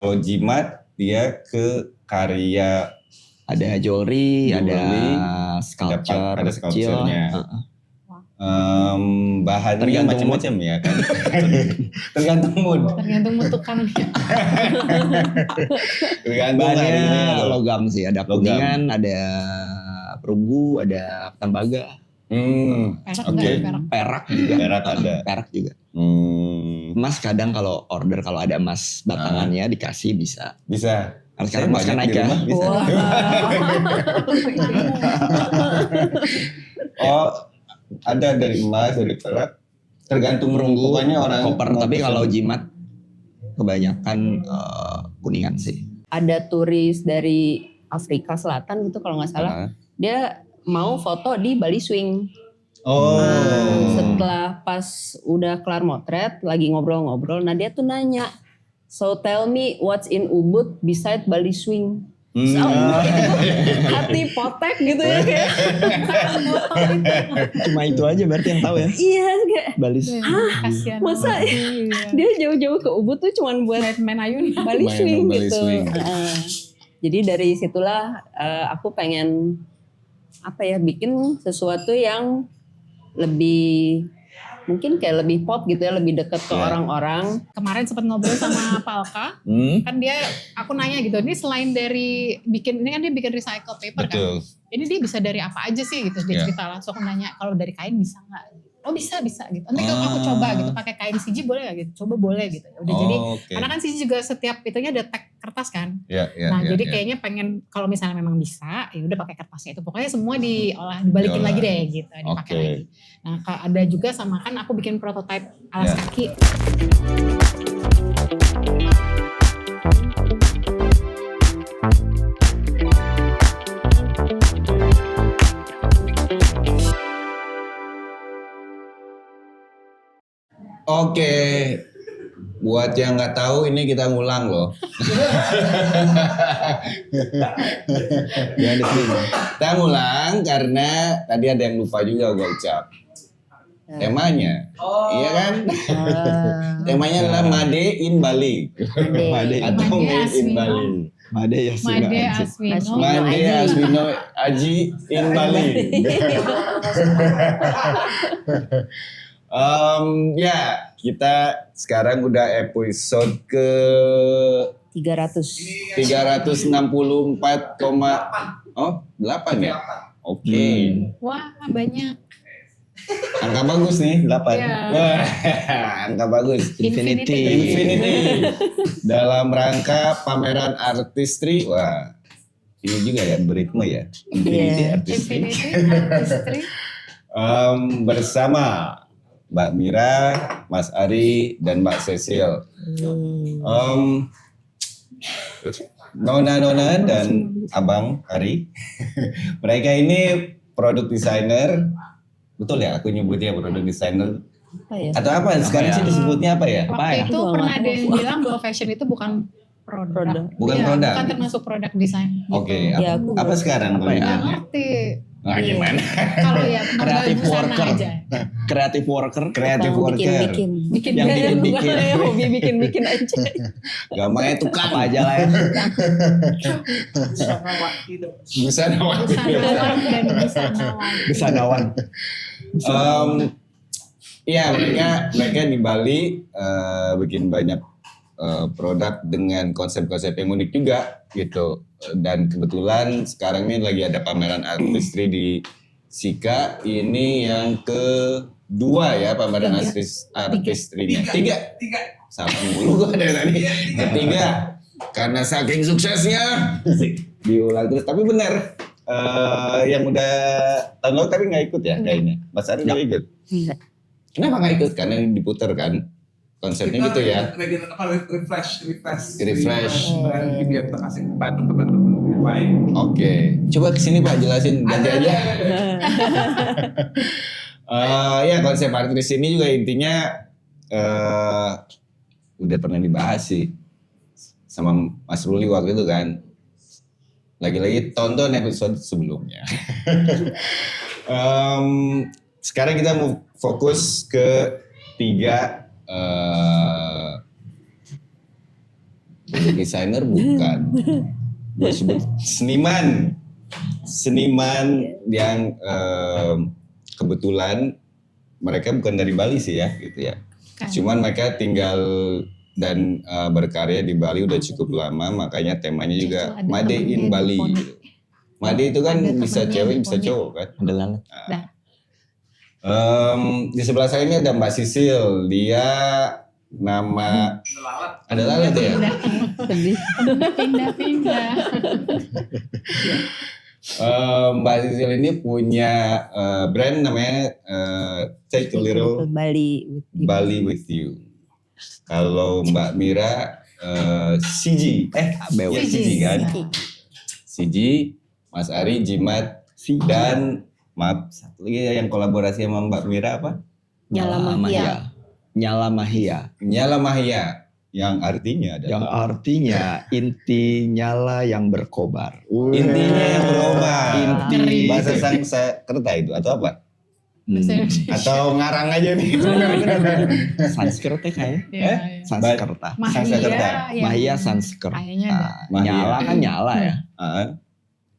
Kalau jimat dia ke karya ada jewelry, ada sculpture, ada sculpture-nya. Bahannya tergantung macam-macam ya kan. Tergantung mood. Tergantung mood tukangnya. Tergantung bahannya logam sih, ada kuningan, ada perunggu, ada tembaga. Perak juga. Perak juga. Emas kadang kalau order kalau ada emas batangannya dikasih bisa. Sekarang emas kan naik ya. Bisa. Oh, ada dari emas, dari perak. Tergantung perunggu, pokoknya orang koper. Tapi kalau jimat kebanyakan kuningan sih. Ada turis dari Afrika Selatan gitu kalau nggak salah, dia mau foto di Bali Swing. Setelah pas udah kelar motret, lagi ngobrol-ngobrol, nah dia tuh nanya, so tell me what's in Ubud beside Bali Swing. Hati potek gitu ya kayak. Cuma itu aja berarti yang tahu ya. Iya kayak. Bali. Masa dia jauh-jauh ke Ubud tuh cuma buat main ayun Bali Swing gitu. Jadi dari situlah aku pengen bikin sesuatu yang lebih mungkin kayak lebih pop gitu ya, lebih dekat ke orang-orang. Kemarin sempat ngobrol sama Palka, kan aku nanya gitu, ini selain dari ini kan dia bikin recycle paper. Betul. Kan, ini dia bisa dari apa aja sih gitu, dia cerita langsung nanya, kalau dari kain bisa nggak? Oh bisa gitu. Nanti aku coba gitu, pakai kain CG boleh nggak gitu? Coba boleh gitu. Udah jadi, karena kan CG juga setiap itunya ada tag kertas kan. Jadi kayaknya pengen kalau misalnya memang bisa, ya udah pakai kertasnya itu. Pokoknya semua dibalikin lagi deh gitu, dipakai lagi. Nah ada juga sama kan aku bikin prototipe alas kaki. Oke, buat yang nggak tahu ini kita ngulang loh. Kita ngulang karena tadi ada yang lupa juga gue ucap. Temanya, iya kan? Temanya adalah Made in Bali. Atau Made in Bali. Made Aswino Aji in Bali. Kita sekarang udah episode ke 364,8 ya. Oke. Wah, banyak. Angka bagus nih, 8. Angka bagus. Infinity. Dalam rangka pameran artistry. Wah. Ini juga ya beritme ya. Infinity Artistry. Bersama Mbak Mira, Mas Ari, dan Mbak Cecil. Nona dan Abang Ari. Mereka ini produk designer. Betul ya aku nyebutnya produk designer? Atau apa? Sekarang sih disebutnya apa ya? Waktu itu pernah ada yang bilang bahwa fashion itu bukan produk. Bukan produk? Bukan termasuk produk desain. Oke, apa sekarang? Nggak ngerti. Nah, gimana? Kalau ya kreatif worker aja. Kreatif worker. Bikin hobi bikin aja. Gampangnya tukang apa aja lah ya. Busanawan. Iya, mereka di Bali bikin banyak produk dengan konsep-konsep yang unik juga gitu. Dan kebetulan sekarang ini lagi ada pameran artistry di Sika. Ini yang kedua ya pameran artistry-nya. Tiga. Sama mulu gue ada tadi. Ketiga. Karena saking suksesnya diulang terus. Tapi benar yang udah tahun lalu tapi nggak ikut ya kayaknya. Mas Ari nggak ikut. Kenapa nggak ikut? Karena diputer kan. Konsepnya gitu ya. Refresh. Biar kasih teman-teman yang lain. Oke. Coba kesini Pak jelasin ganti aja. Ya konsep artis ini juga intinya udah pernah dibahas sih sama Mas Ruli waktu itu kan. Lagi-lagi tonton episode sebelumnya. Sekarang kita mau fokus ke 3 desainer bukan. Gue sebut seniman yang kebetulan mereka bukan dari Bali sih ya gitu ya. Cuman mereka tinggal dan berkarya di Bali udah cukup lama, makanya temanya juga Made in Bali. Gitu. Made itu kan bisa cewek bisa cowok kan. Ada lalat. Di sebelah saya ini ada Mbak Sisil, dia nama ada lalat ya. Pindah. Mbak Sisil ini punya brand namanya Take a Little Bali with You. Kalau Mbak Mira CG, CG kan? CG, Mas Ari Jimat dan maaf satu lagi yang kolaborasi sama Mbak Mira apa? Nyala Mahia. Yang artinya inti nyala yang berkobar. Intinya yang berubah. Inti bahasa Sanskerta itu atau apa? Atau ngarang aja nih. Sanskerta kayaknya. Sanskerta. Mahia Sanskerta. Nyala kan nyala ya.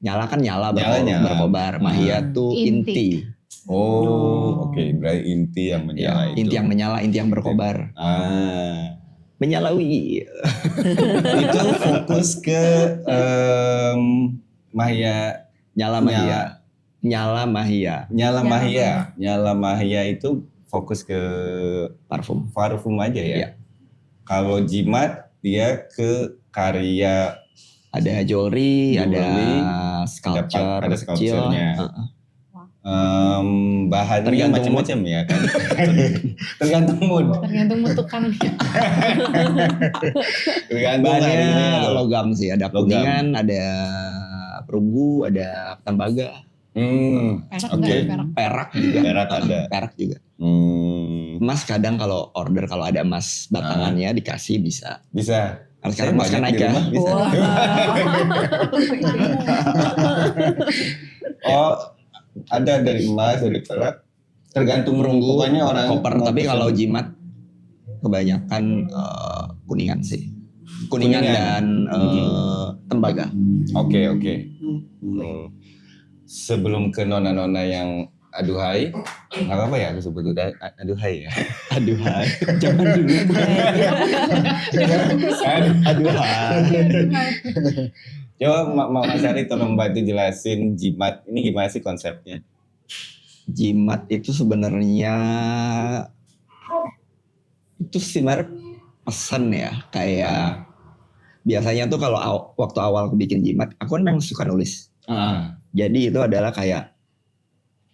Nyala kan nyala berkobar. Mahia tuh inti. Oh, oke. Berarti inti yang menyala itu. Inti yang menyala, inti yang berkobar. Menyalaui. Itu fokus ke Mahia. Nyala Mahia itu fokus ke parfum aja ya. Iya. Kalau Jimat dia ke karya, ada jewelry, ada sculpture, ada sculpture-nya. Bahannya macam-macam ya kan. Tergantung mood. Tergantung bentukannya. Tergantung bahannya logam sih, ada kuningan, ada perunggu, ada tembaga. Perak juga. Emas kadang kalau order kalau ada emas batangannya dikasih bisa. Sekarang emas kan naik ya. Oh, ada dari emas, dari perak. Tergantung perunggu. Pokoknya orang koper. Tapi kalau jimat kebanyakan kuningan sih. Kuningan dan tembaga. Oke. Sebelum ke nona-nona yang aduhai, nggak apa-apa ya aku sebut udah aduhai ya. Aduhai. Jangan dulu. Aduhai. Coba Mas Ari tolong bantu jelasin jimat ini gimana sih konsepnya? Jimat itu sebenarnya itu sebenarnya pesan ya, kayak biasanya tuh kalau waktu awal aku bikin jimat, aku kan memang suka nulis. Jadi itu adalah kayak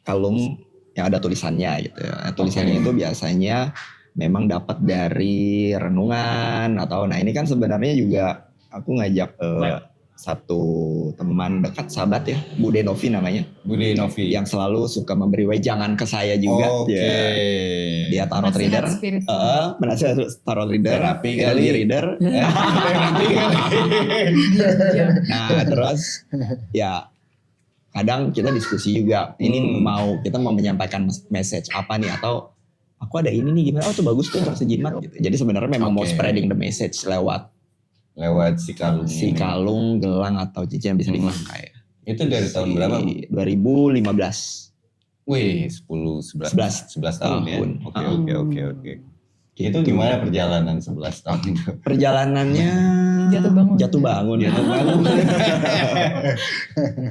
kalung yang ada tulisannya gitu. Tulisannya itu biasanya memang dapat dari renungan atau ini kan sebenarnya juga aku ngajak satu teman dekat sahabat ya, Bude Novi namanya. Bude Novi. Yang selalu suka memberi wejangan ke saya juga. Dia tarot reader. Penasihat tarot reader. Terapi kali. Reader. Nah terus ya kadang kita diskusi juga. Ini kita mau menyampaikan message apa nih, atau aku ada ini nih gimana? Oh tuh bagus tuh untuk sejimat gitu. Jadi sebenarnya memang mau spreading the message lewat si kalung, gelang atau cincin yang bisa dipakai. Itu dari tahun berapa? 2015. Wih, 11 tahun ya. Oke. Itu gimana perjalanan 11 tahun itu? Perjalanannya jatuh bangun.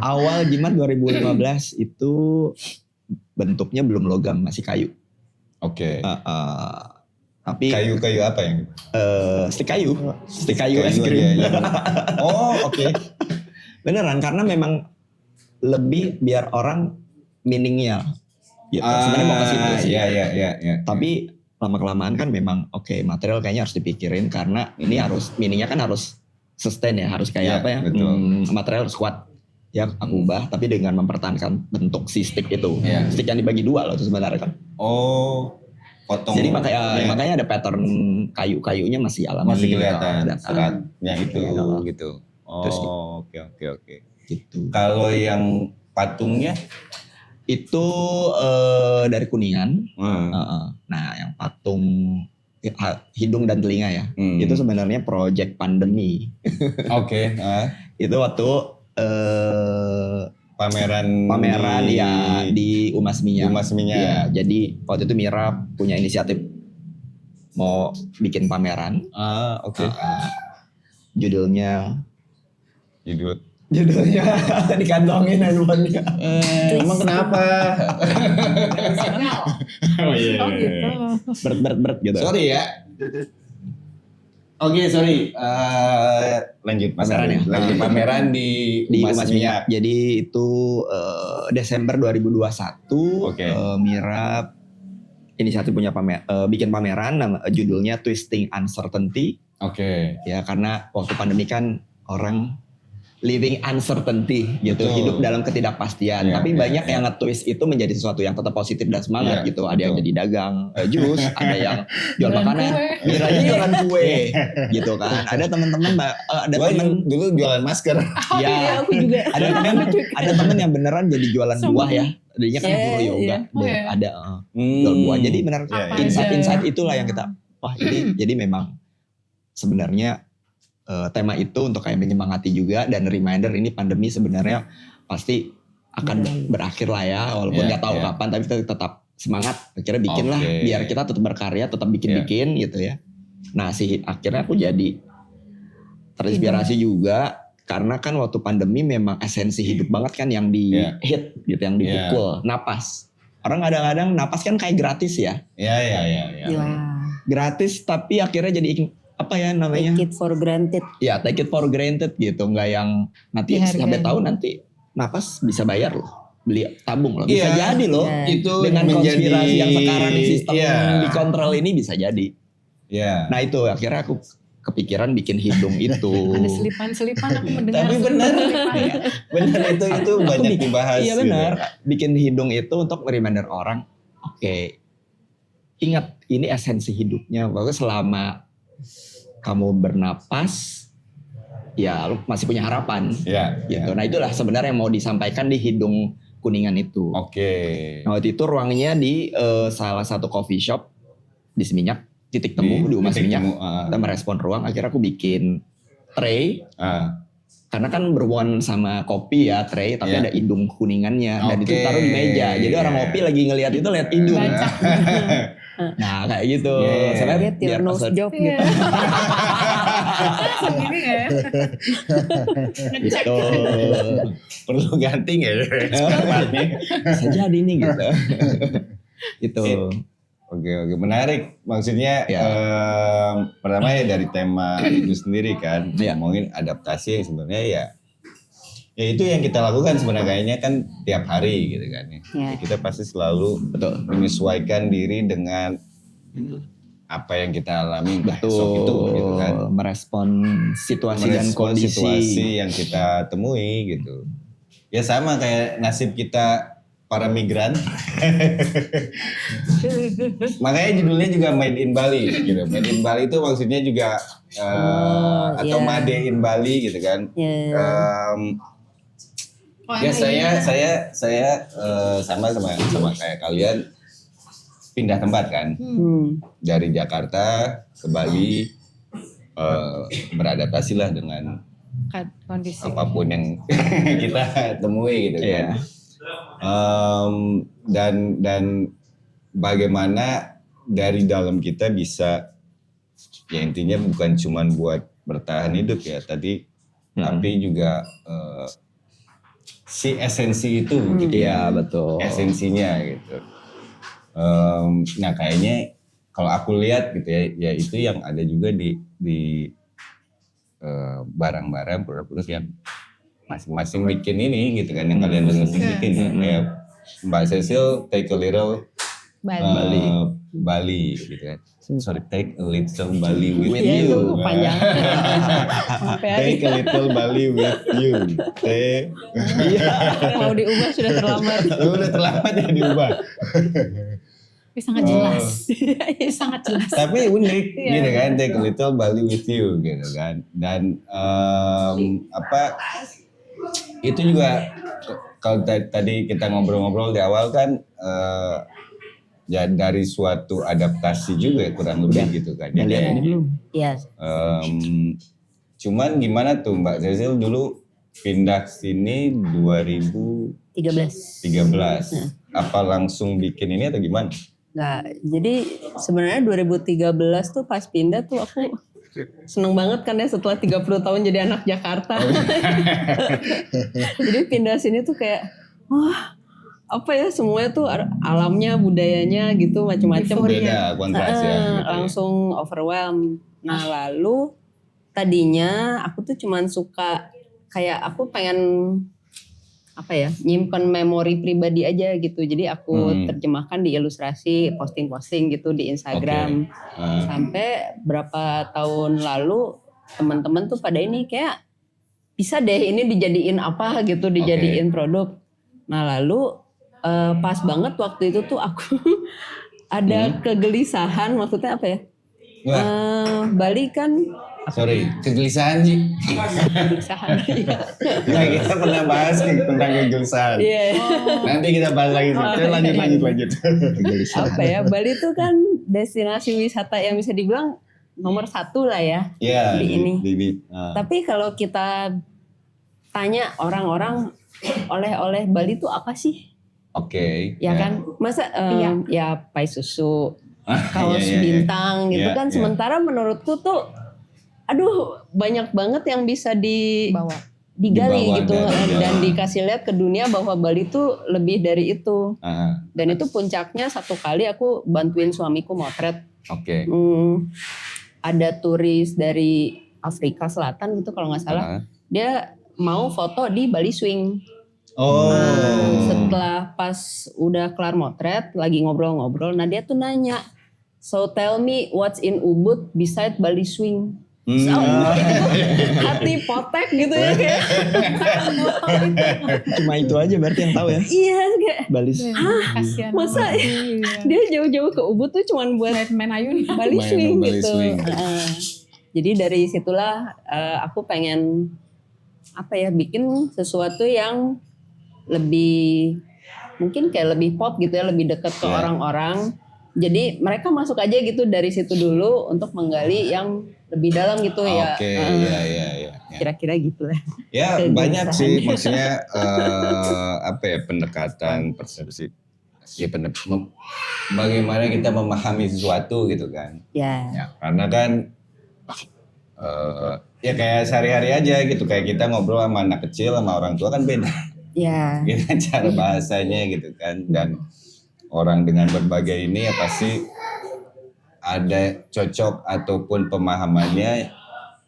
Awal jimat 2015 itu bentuknya belum logam, masih kayu. Oke. Tapi kayu apa yang? Stik kayu es krim. Oke. Beneran, karena memang lebih biar orang meaningnya. Gitu. Sebenarnya mau ke situ sih. Iya. Tapi lama-kelamaan kan memang material kayaknya harus dipikirin, karena ini harus meaningnya kan harus sustain ya, harus kayak apa ya? Material harus kuat. Ya aku ubah tapi dengan mempertahankan bentuk si stick itu. Stick yang dibagi dua loh itu sebenarnya kan. Potong. Jadi makanya ada pattern kayu-kayunya masih alami. Masih kelihatan seratnya itu gitu. Oke. Gitu. Kalau yang patungnya itu dari Kuningan. Nah, yang patung hidung dan telinga ya. Itu sebenarnya project pandemi. Oke. Itu waktu pameran ya di Umas Minyak. Ya, jadi waktu itu Mira punya inisiatif mau bikin pameran. Oke. Judulnya dikantongin handphonenya. Emang kenapa? Oh iya. Oh gitu. Berat gitu. Sorry ya. Oke, sorry. Lanjut Mas Pameran Arif. ya? Lanjut pameran di Umas Minyak. Jadi itu Desember 2021. Oke. Mira inisiatif punya bikin pameran judulnya Twisting Uncertainty. Oke. Ya karena waktu pandemi kan orang living uncertainty gitu, Betul. hidup dalam ketidakpastian. Ya, Tapi ya, banyak ya. yang nge-twist itu menjadi sesuatu yang tetap positif dan semangat Ya, gitu. Ada yang betul. jadi dagang jus, ada yang jual Jualan makanan, kue. Miranya jualan kue gitu kan. Ada teman-teman, ada Gua teman dulu jualan masker. ya, Aku juga. ada teman yang beneran jadi jualan buah ya. Tadinya kan guru yoga, Iya. Oh, iya. ada jual buah. Jadi benar Ya, ya. insight itulah yang kita wah jadi memang sebenarnya tema itu untuk kayak menyemangati juga dan reminder ini pandemi sebenarnya pasti akan berakhir lah ya walaupun Ya, nggak tahu ya. kapan tapi kita tetap semangat akhirnya bikin lah Oke. biar kita tetap berkarya tetap bikin gitu ya. Nah akhirnya aku jadi terinspirasi juga karena kan waktu pandemi memang esensi hidup banget kan yang di Ya. hit gitu yang dipukul napas. Orang kadang-kadang napas kan kayak gratis ya. Ya. Gratis tapi akhirnya jadi apa ya namanya? Take it for granted. Ya take it for granted gitu, nggak yang nanti Dihargai. sampai tahu nanti napas bisa bayar loh, beli tabung loh, bisa Iya. jadi loh. Iya. Itu Dengan menjadi konspirasi yang sekarang sistem Iya. dikontrol ini bisa jadi. Ya. Nah itu akhirnya aku kepikiran bikin hidung itu. Ada selipan-selipan aku mendengar. Tapi benar. selipan. Benar itu banyak bikin- dibahas. Iya gitu. benar, bikin hidung itu untuk reminder orang. Oke, ingat ini esensi hidupnya. Bahwa selama kamu bernapas, ya lu masih punya harapan. Ya. Gitu. Nah itulah sebenarnya yang mau disampaikan di hidung kuningan itu. Oke. Nah waktu itu ruangnya di salah satu coffee shop di Seminyak, titik temu di Umas titik Minyak. temu, Kita merespon ruang, akhirnya aku bikin tray. Karena kan berhubungan sama kopi ya tray, tapi Iya. ada hidung kuningannya dan itu Oke. taruh di meja. Jadi orang ngopi lagi ngelihat itu lihat hidung. Baca. Nah kayak gitu. Iya. Soalnya Get your biar nose pas- job Iya. gitu. Segini ya. Ngecek. gitu. Perlu ganti nggak ya? Sepatunya? Bisa jadi nih gitu. Gitu. Oke, menarik. Maksudnya Ya. pertama ya dari tema itu sendiri kan, Ya. ngomongin adaptasi yang sebenarnya ya itu yang kita lakukan sebenarnya kayaknya kan tiap hari gitu kan ya. Ya. Kita pasti selalu Betul. menyesuaikan diri dengan apa yang kita alami besok itu gitu kan. Merespon situasi dan Merespon kondisi. situasi yang kita temui gitu. Ya sama kayak nasib kita para migran. Makanya judulnya juga Made in Bali gitu. Made in Bali itu maksudnya juga atau iya. Made in Bali gitu kan. Ya. Oh, Ya emang saya sama kayak kalian pindah tempat kan dari Jakarta ke Bali, beradaptasi lah dengan kondisi. apapun yang kita temui gitu kan. Iya. Dan bagaimana dari dalam kita bisa ya intinya bukan cuman buat bertahan hidup ya tadi tapi juga si esensi itu gitu Iya betul. esensinya gitu. Nah kayaknya kalau aku lihat gitu ya itu yang ada juga di barang-barang produk-produk yang masing-masing bikin ini gitu kan yang kalian masing-masing bikin ya. Kayak Mbak Cecil take a little Bali gitu kan. Sorry, take a little Bali with Iya, you. itu panjang. Sampai hari. Take a little Bali with you. Mau diubah sudah terlambat. Udah terlambat ya diubah. Tapi sangat jelas. Sangat jelas. Tapi unik Iya. gitu kan, take a little Bali with you gitu kan. Dan itu juga kalau tadi kita ngobrol-ngobrol di awal kan ya dari suatu adaptasi juga kurang lebih gitu kan. Udah lihat Jadi, ini belum? Iya. cuman gimana tuh Mbak Cecil dulu pindah sini 2013. 13. Apa langsung bikin ini atau gimana? Nggak, jadi sebenarnya 2013 tuh pas pindah tuh aku seneng banget kan ya setelah 30 tahun jadi anak Jakarta. Jadi pindah sini tuh kayak wah apa ya semuanya tuh alamnya, budayanya gitu macam-macam. Beda kontras ya. Gitu. Langsung overwhelmed. Nah lalu tadinya aku tuh cuman suka kayak aku pengen apa ya nyimpen memori pribadi aja gitu. Jadi aku terjemahkan di ilustrasi, posting-posting gitu di Instagram. Sampai berapa tahun lalu teman-teman tuh pada ini kayak bisa deh ini dijadiin apa gitu, dijadiin produk. Nah lalu pas banget waktu itu tuh aku ada kegelisahan, maksudnya apa ya? Bali kan kegelisahan sih. kegelisahan ya. Nah, kita pernah bahas nih tentang kegelisahan. Iya. Nanti kita bahas lagi. Lanjut. Apa ya? Bali itu kan destinasi wisata yang bisa dibilang nomor 1 lah ya. Iya. Di ini. Tapi kalau kita tanya orang-orang oleh-oleh Bali itu apa sih? Oke. Ya kan? Masa ya pai susu, kaos Iya. bintang gitu kan. Iya. Sementara menurutku tuh aduh banyak banget yang bisa digali Dibawa gitu dan dari, dikasih lihat ke dunia bahwa Bali tuh lebih dari itu. Dan itu puncaknya satu kali aku bantuin suamiku motret. Oke. Ada turis dari Afrika Selatan gitu kalau nggak salah. Dia mau foto di Bali Swing. Setelah pas udah kelar motret lagi ngobrol-ngobrol, nah dia tuh nanya, so tell me what's in Ubud beside Bali Swing. Hati potek gitu ya kayak. Cuma itu aja berarti yang tahu ya. Iya kayak. Bali. Kasihan. Masa dia jauh-jauh ke Ubud tuh cuman buat main ayun. Bali Swing Bali gitu. Swing. Jadi dari situlah aku pengen apa ya bikin sesuatu yang lebih mungkin kayak lebih pop gitu ya, lebih dekat ke orang-orang. Jadi mereka masuk aja gitu dari situ dulu untuk menggali yang lebih dalam gitu ya. Oke, iya. Kira-kira gitu lah. Ya banyak sih maksudnya apa ya pendekatan persepsi. Ya bagaimana kita memahami sesuatu gitu kan. Ya, karena kan ya kayak sehari-hari aja gitu, kayak kita ngobrol sama anak kecil sama orang tua kan beda. Ya. Gitu, cara bahasanya gitu kan, dan orang dengan berbagai ini ya pasti ada cocok ataupun pemahamannya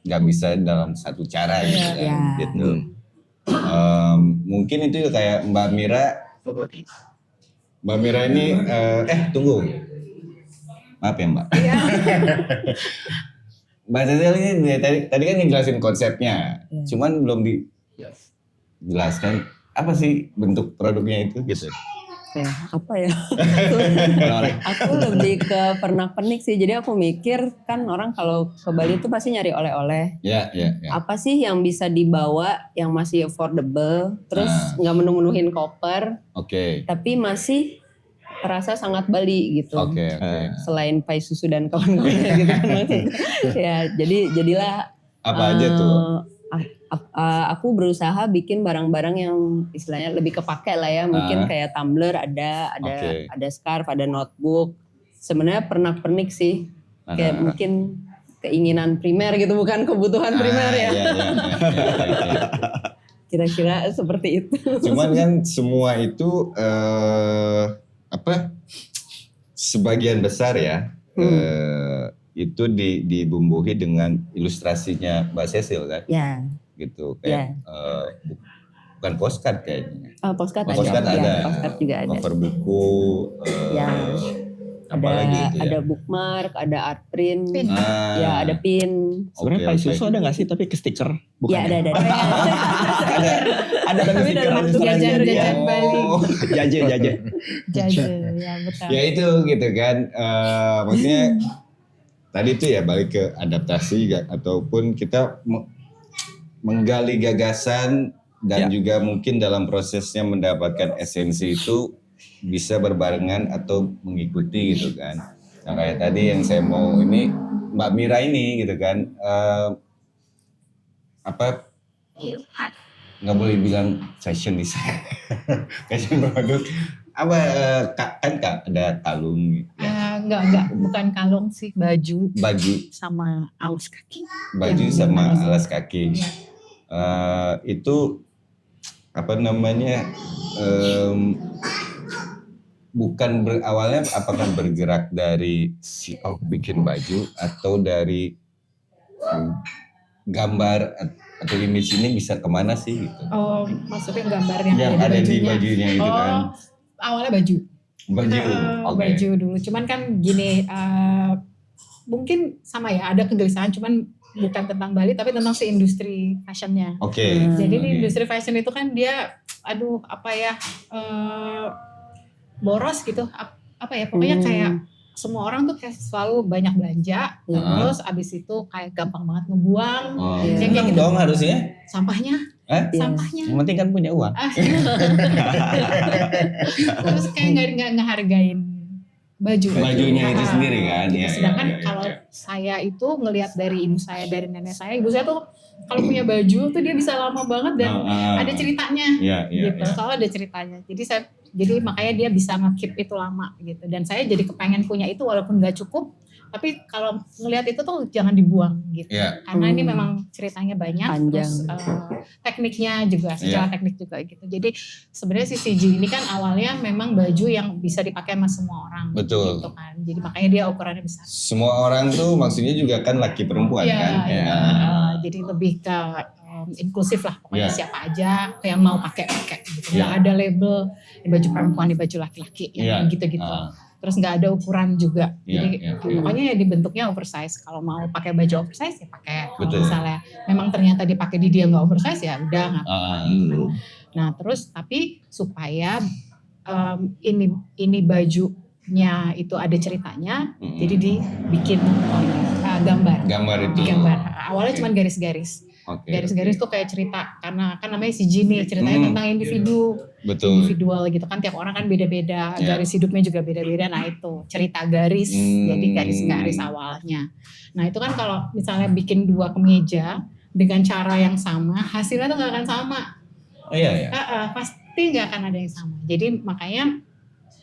nggak bisa dalam satu cara gitu kan. Gitu. Mungkin itu kayak Mbak Mira. Mbak Mira ini tunggu. Maaf ya Mbak. Mbak Cecil ini tadi kan ngejelasin konsepnya, cuman belum dijelaskan apa sih bentuk produknya itu gitu. Apa ya? Aku lebih ke pernak-pernik sih. Jadi aku mikir kan orang kalau ke Bali itu pasti nyari oleh-oleh. Ya. Apa sih yang bisa dibawa yang masih affordable, terus nggak menu-menuhin koper, tapi masih terasa sangat Bali gitu. Selain pai susu dan kawan-kawannya gitu kan maksudnya. Ya, jadilah apa aja tuh? Aku berusaha bikin barang-barang yang istilahnya lebih kepake lah ya. Mungkin kayak tumbler ada scarf, ada notebook. Sebenarnya pernak-pernik sih. Kayak mungkin keinginan primer gitu, bukan kebutuhan primer ya. Iya. Kira-kira seperti itu. Cuman kan semua itu sebagian besar ya itu dibumbuhi dengan ilustrasinya Mbak Cecil kan. Ya. Gitu kayak bukan postcard kayaknya. Postcard ada. Postcard juga ada. Cover buku. Ada bookmark, ada art print. Ya ada pin. Sebenarnya pai susu ada nggak sih tapi ke stiker? Ya ada. Ada tapi dalam bentuk jajan Bali. Jajan. Ya betul. Ya itu gitu kan. Maksudnya tadi itu ya balik ke adaptasi ataupun kita menggali gagasan dan juga mungkin dalam prosesnya mendapatkan esensi itu bisa berbarengan atau mengikuti gitu kan. Nah kayak tadi yang saya mau ini Mbak Mira ini gitu kan, nggak boleh bilang fashion design, fashion produk, kan Kak ada kalung, Enggak, bukan kalung sih, baju baju sama alas kaki. baju Yang sama gimana sih? alas kaki. Iya. Itu apa namanya, bukan awalnya apakah bergerak dari si bikin baju atau dari gambar atau image ini bisa kemana sih gitu? Oh, maksudnya gambar Yang yang ada di bajunya. bajunya itu kan. Oh, awalnya baju. Baju. Oke. Baju dulu. Cuman kan gini, mungkin sama ya, ada kegelisahan, cuman bukan tentang Bali, tapi tentang si industri fashionnya. Oke. Jadi di Oke. industri fashion itu kan dia, boros gitu. Apa ya, pokoknya kayak semua orang tuh kayak selalu banyak belanja, terus abis itu kayak gampang banget ngebuang. Oh, Iya. seneng Kayak gitu. dong harusnya. Sampahnya. Iya. Sampahnya. Yang penting kan punya uang. Terus kayak nggak ngehargain baju. Bajunya itu Nah, sendiri kan. gitu. Iya, Sedangkan iya, iya, kalau iya. saya itu ngelihat dari ibu saya, dari nenek saya, ibu saya tuh kalau punya baju tuh dia bisa lama banget dan ada ceritanya. Iya, iya, Gitu, iya. soalnya ada ceritanya. Jadi makanya dia bisa nge-keep itu lama gitu. Dan saya jadi kepengen punya itu walaupun nggak cukup, tapi kalau ngelihat itu tuh jangan dibuang gitu. Iya. Karena ini memang ceritanya banyak, Panjang. terus tekniknya juga, secara teknik juga gitu. Jadi sebenarnya si CG ini kan awalnya memang baju yang bisa dipakai sama semua orang. Betul. Gitu kan. Jadi makanya dia ukurannya besar. Semua orang tuh maksudnya juga kan laki perempuan Iya, kan. iya. Iya. Jadi lebih ke inklusif lah, pokoknya Iya. siapa aja yang mau pakai gitu. Iya. Nggak ada label di baju perempuan, di baju laki-laki, Iya. yang gitu-gitu. Ah. Terus nggak ada ukuran juga. Iya, Jadi iya, iya. pokoknya ya dibentuknya oversize. Kalau mau pakai baju oversize ya pakai. Kalau Betul. misalnya memang ternyata dipakai di dia nggak oversize ya udah nggak. Ah, Nah terus tapi supaya ini bajunya itu ada ceritanya, jadi dibikin gambar itu. gambar. Awalnya cuma garis-garis. Oke. Garis-garis tuh kayak cerita, karena kan namanya si Gini, ceritanya tentang Betul. individual gitu kan, tiap orang kan beda-beda, Ya. garis hidupnya juga beda-beda. Nah itu cerita garis, jadi garis-garis awalnya. Nah itu kan kalau misalnya bikin dua kemeja dengan cara yang sama, hasilnya tuh nggak akan sama. Oh iya ya. Pasti nggak akan ada yang sama. Jadi makanya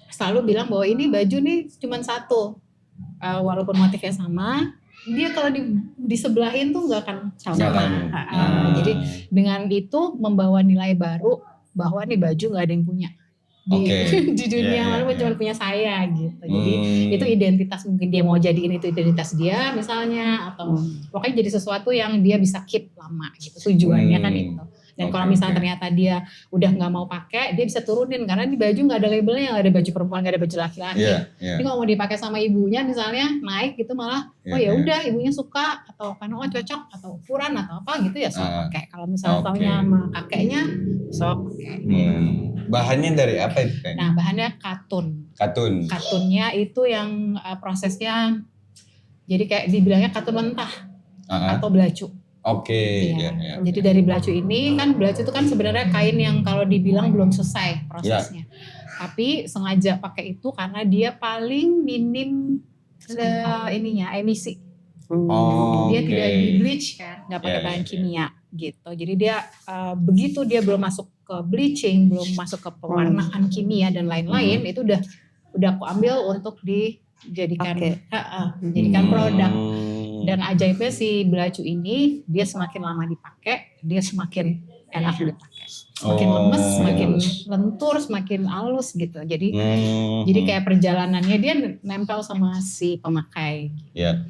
selalu bilang bahwa ini baju nih cuma satu, walaupun motifnya sama, dia kalau disebelahin tuh nggak akan sama. Jadi dengan itu membawa nilai baru bahwa nih baju nggak ada yang punya di, Oke. di dunia, Iya, iya, walaupun iya. cuma punya saya gitu. Jadi itu identitas, mungkin dia mau jadiin itu identitas dia misalnya, atau pokoknya jadi sesuatu yang dia bisa keep lama gitu, tujuannya kan itu. Dan kalau misalnya ternyata dia udah nggak mau pakai, dia bisa turunin, karena di baju nggak ada labelnya, nggak ada baju perempuan, nggak ada baju laki-laki. Iya, iya. Ini kalau mau dipakai sama ibunya misalnya naik gitu, malah Iya, oh ya iya. udah ibunya suka, atau karena cocok, atau ukuran atau apa gitu ya sok pakai. Kalau misalnya Oke. taunya sama kakeknya sok pakai. Bahannya dari apa itu kayaknya? Nah bahannya katun. Katun. Katunnya itu yang prosesnya jadi kayak dibilangnya katun mentah atau belacu. Oke. Iya. Iya, iya. Jadi dari belacu ini kan, belacu itu kan sebenarnya kain yang kalau dibilang belum selesai prosesnya. Tapi sengaja pakai itu karena dia paling minim emisi. Oh, Dia oke. tidak di bleach kan, nggak pakai Iya, bahan iya, kimia gitu. Jadi dia begitu dia belum masuk ke bleaching, belum masuk ke pewarnaan kimia dan lain-lain, itu udah aku ambil untuk dijadikan jadikan produk. Dan ajaibnya si belacu ini, dia semakin lama dipakai, dia semakin enak dipakai. Semakin lemes, semakin lentur, semakin halus gitu. Jadi kayak perjalanannya dia nempel sama si pemakai. Ya.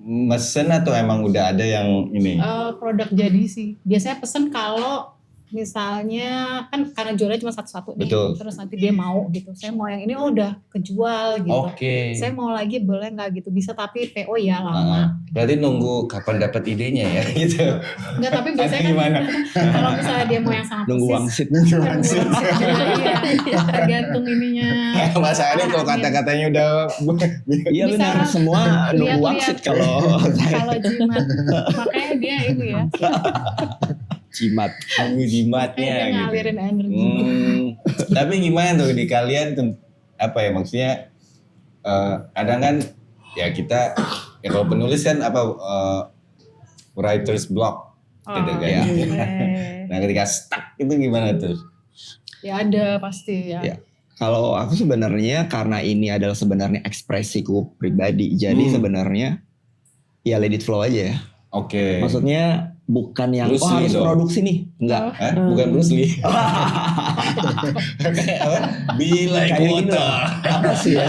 Mesen atau emang udah ada yang ini? Produk jadi sih. Biasanya pesen kalau misalnya kan karena jualnya cuma satu-satu nih. Betul. Terus nanti dia mau gitu. Saya mau yang ini, udah kejual gitu. Oke. Saya mau lagi, boleh nggak gitu? Bisa, tapi PO ya lama. Berarti nunggu kapan dapat idenya ya gitu. Enggak, tapi biasanya kan Gimana? kalau misalnya dia mau yang sama Nunggu persis. wangsit. Iya, tergantung ininya. Mas Ari kalau kata-katanya udah Iya Bisa benar, semua nunggu lihat-lihat. wangsit kalau Kalau jimat, makanya dia itu ya. jimat. nunggu jimatnya Makanya dia gitu. ngalirin energi. Tapi gimana tuh di kalian apa ya maksudnya kadang kan ya kita ya kalau penulis kan apa writer's block gitu kan. iya. Nah ketika stuck itu gimana tuh? Ya ada pasti ya. Ya. Kalau aku sebenarnya karena ini adalah sebenarnya ekspresiku pribadi, jadi sebenarnya ya let it flow aja ya. Oke. Maksudnya bukan yang Bruce Lee harus dong. produksi nih, enggak. Hah? Bukan Bruce Lee. Apa? Be like Kayak gini water. loh. Apa sih ya?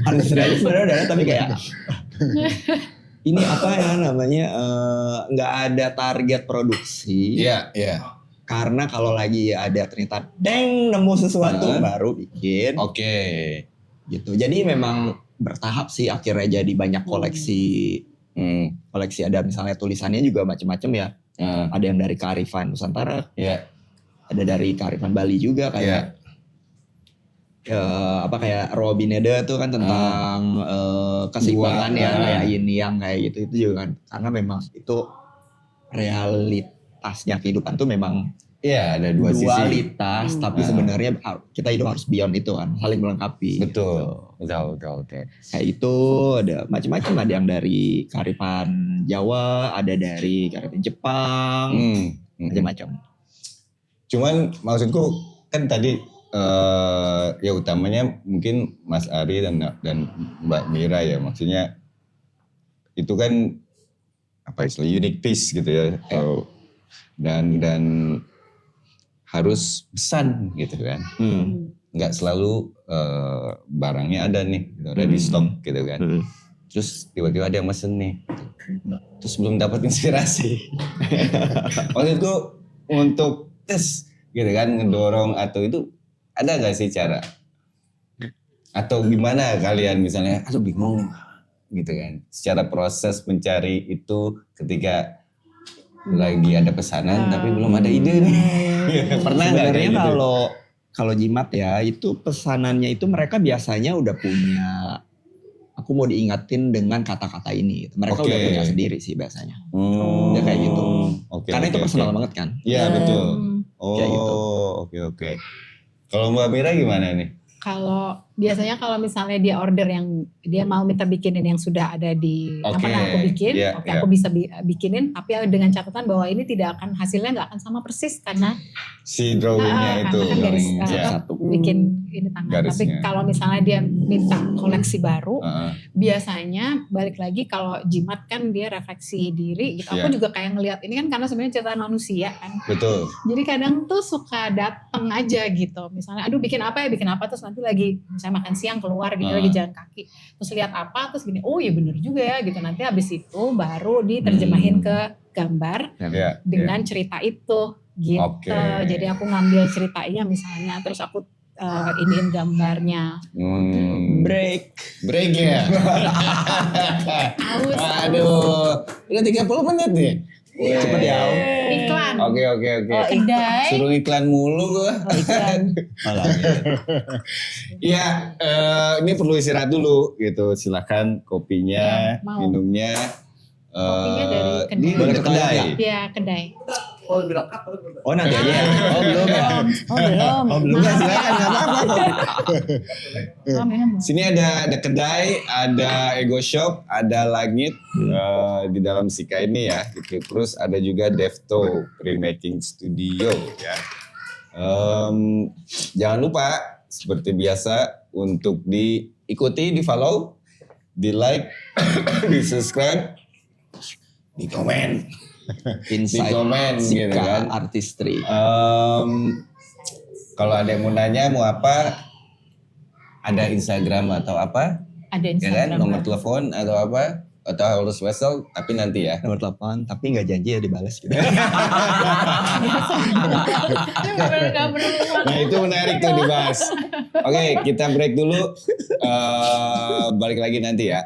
Harus aja sebenarnya udah ada, tapi kayak ini apa ya namanya nggak ada target produksi. Iya, iya. Karena kalau lagi ada ternyata nemu sesuatu baru bikin. Oke. Gitu. Jadi memang bertahap sih akhirnya jadi banyak koleksi. Koleksi ada misalnya tulisannya juga macam-macam ya. Ada yang dari kearifan Nusantara. Iya. Ada dari kearifan Bali juga kayak kayak Robin Eda tuh kan tentang keseimbangan ya kayak ini yang kayak gitu itu juga kan karena memang itu realitasnya kehidupan tuh memang Iya, ada dua sisi. dualitas tapi sebenarnya kita hidup harus beyond itu kan saling melengkapi. Betul. Betul. Kayak itu ada macam-macam, ada yang dari kearifan Jawa, ada dari kearifan Jepang, macam-macam. Cuman maksudku kan tadi ya utamanya mungkin Mas Ari dan Mbak Mira ya, maksudnya itu kan apa istilah unique piece gitu ya. Dan harus pesan gitu kan. Nggak selalu barangnya ada nih, ready stock gitu kan. Terus tiba-tiba ada yang mesen nih. Terus belum dapat inspirasi. Maksudku untuk tes gitu kan, ngedorong atau itu ada nggak sih cara? Atau gimana kalian misalnya, aduh bingung gitu kan. Secara proses mencari itu ketika lagi ada pesanan tapi belum ada ide nih. Pernah nggak Sebenarnya kayak gitu? kalau jimat ya itu pesanannya itu mereka biasanya udah punya. Aku mau diingatin dengan kata-kata ini. Mereka udah punya sendiri sih biasanya. Udah kayak gitu. Karena itu personal banget kan. Iya betul. Kayak gitu. Oke. Kalau Mbak Mira gimana nih? Kalau biasanya kalau misalnya dia order yang dia mau minta bikinin yang sudah ada di yang pernah aku bikin, aku bisa bikinin, tapi dengan catatan bahwa ini tidak akan hasilnya nggak akan sama persis karena si drawingnya itu kan garis satu bikin ini tangan. Garisnya. Tapi kalau misalnya dia minta koleksi baru, biasanya balik lagi kalau jimat kan dia refleksi diri gitu. Aku juga kayak ngelihat ini kan karena sebenarnya ciptaan manusia kan. Betul. Jadi kadang tuh suka dateng aja gitu. Misalnya aduh bikin apa terus nanti lagi misalnya makan siang keluar gitu lagi jalan kaki. Terus lihat apa terus gini, oh iya bener juga ya gitu. Nanti habis itu baru diterjemahin ke gambar dengan cerita itu gitu. Jadi aku ngambil ceritanya misalnya terus aku iniin gambarnya. Break ya. Aduh, udah 30 menit nih. Cepet ya. Iklan. Oke. Kedai. Suruh iklan mulu gua. Iklan. Iya, ini perlu istirahat dulu gitu. Silakan kopinya, minumnya. Kopinya dari kedai. Ini boleh ke kedai. Iya, kedai. Oh nanti aja ya. Oh belum ya. Belum. Ya, silakan nggak apa-apa. Sini ada kedai, ada Ego Shop, ada Langit di dalam Sika ini ya. Gitu. Terus ada juga Devto Printmaking Studio ya. Jangan lupa seperti biasa untuk diikuti, di follow, di like, di subscribe, di komen. Inside di komen gitu kan. Artistry. Kalau ada yang mau nanya mau apa, ada Instagram atau apa? Ada Ya kan? Instagram. Nomor telepon atau apa? Atau harus wesel tapi nanti ya. Nomor telepon tapi nggak janji ya dibalas gitu. Nah itu menarik tuh dibahas. Oke, kita break dulu. Balik lagi nanti ya.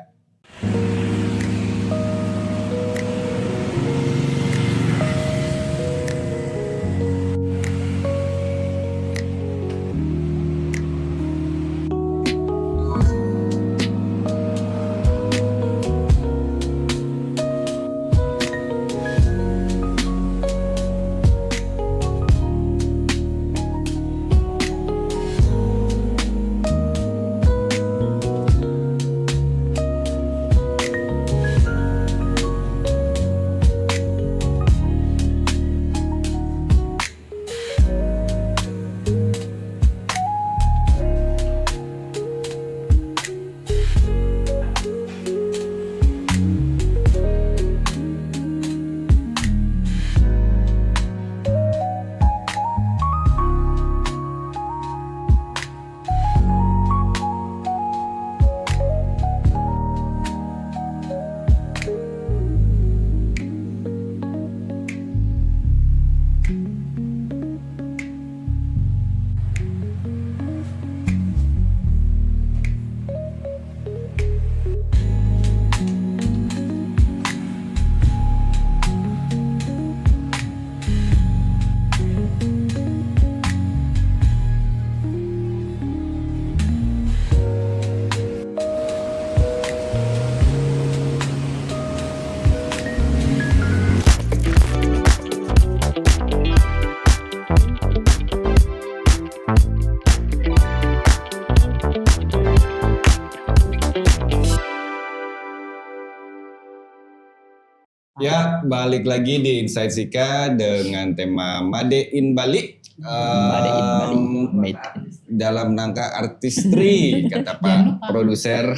Ya, balik lagi di Inside Sika dengan tema Made in Bali. Made in Bali. Made Dalam rangka artistry, kata Pak lupa. produser.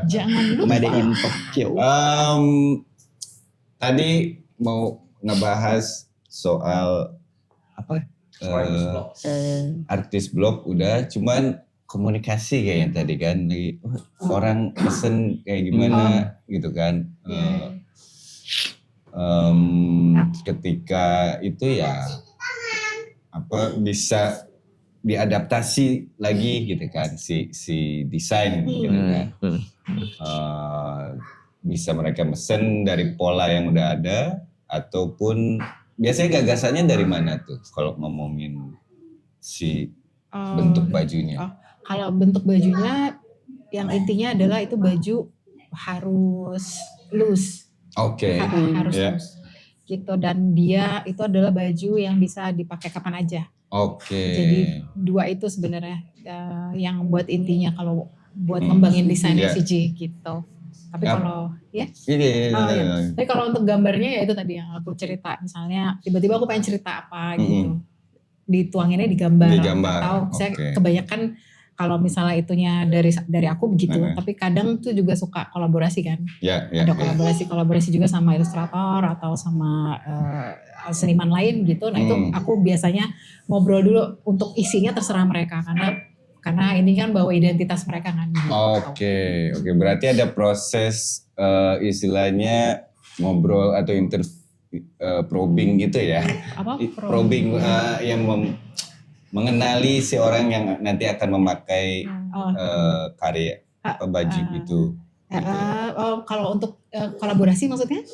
Jangan lupa. Made in Tokyo. Tadi mau ngebahas soal apa? Artis blog udah, cuman komunikasi kayaknya tadi kan, lagi orang pesen kayak gimana gitu kan. Ketika itu ya apa bisa diadaptasi lagi gitu kan si desain gitu kan. Bisa mereka mesen dari pola yang udah ada ataupun biasanya gagasannya dari mana tuh kalau ngomongin si bentuk bajunya? Kalau bentuk bajunya yang intinya adalah itu baju harus loose. Oke. Harus loose. Gitu, dan dia itu adalah baju yang bisa dipakai kapan aja. Oke. Jadi dua itu sebenarnya yang buat intinya kalau buat ngembangin desain CJ gitu. Tapi kalau tapi kalau untuk gambarnya ya itu tadi yang aku cerita, misalnya tiba-tiba aku pengen cerita apa gitu, dituanginnya di gambar. Atau saya kebanyakan kalau misalnya itunya dari aku begitu, tapi kadang tuh juga suka kolaborasi kan. Ada kolaborasi juga sama ilustrator atau sama seniman lain gitu. Nah itu aku biasanya ngobrol dulu, untuk isinya terserah mereka karena ini kan bawa identitas mereka kan. Gitu. Oke. Berarti ada proses istilahnya ngobrol atau probing gitu ya. Apa? Probing yang mengenali si orang yang nanti akan memakai karya baju itu. Kalau untuk kolaborasi maksudnya?